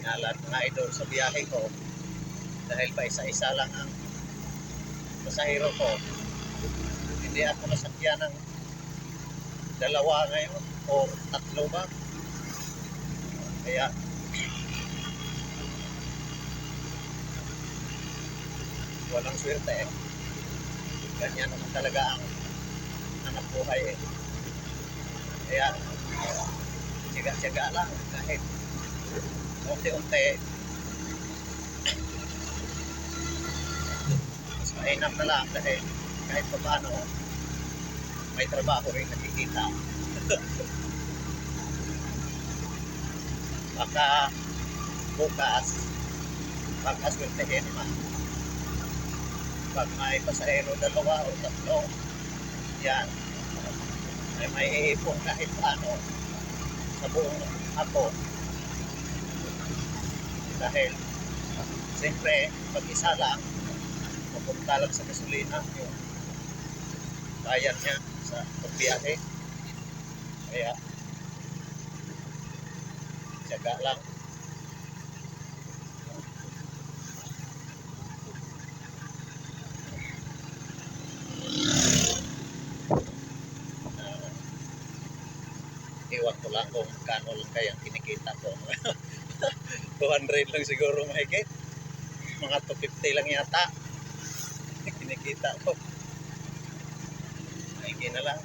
Hinalat mga idol sa biyahe ko dahil pa isa-isa lang ang pasahero ko. Hindi ako nasakyan ng dalawa ngayon o tatlo ba. Kaya walang swerte eh. Ganyan naman talaga ang anak buhay eh. Kaya tiyaga-tiyaga lang kahit unti-unti. Mas mainam na lang dahil kahit pa paano may trabaho rin nakikita. Baka bukas pag-aswertehin naman. Pag may pasahero dalawa o tatlo, yan, ay may iipon kahit paano sa buong hapon. Dahil siyempre pag isa lang pupunta lang sa gasolina yung bayan niya sa pagbiyahe. Kaya tiyaga lang. Iwan ko lang kung kano lang kayang kinikita ko. 200 lang siguro mahigit. Mga 250 lang yata kinikita ko. Mahigit na lang.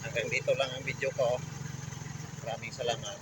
Hanggang dito lang ang video ko. Maraming salamat.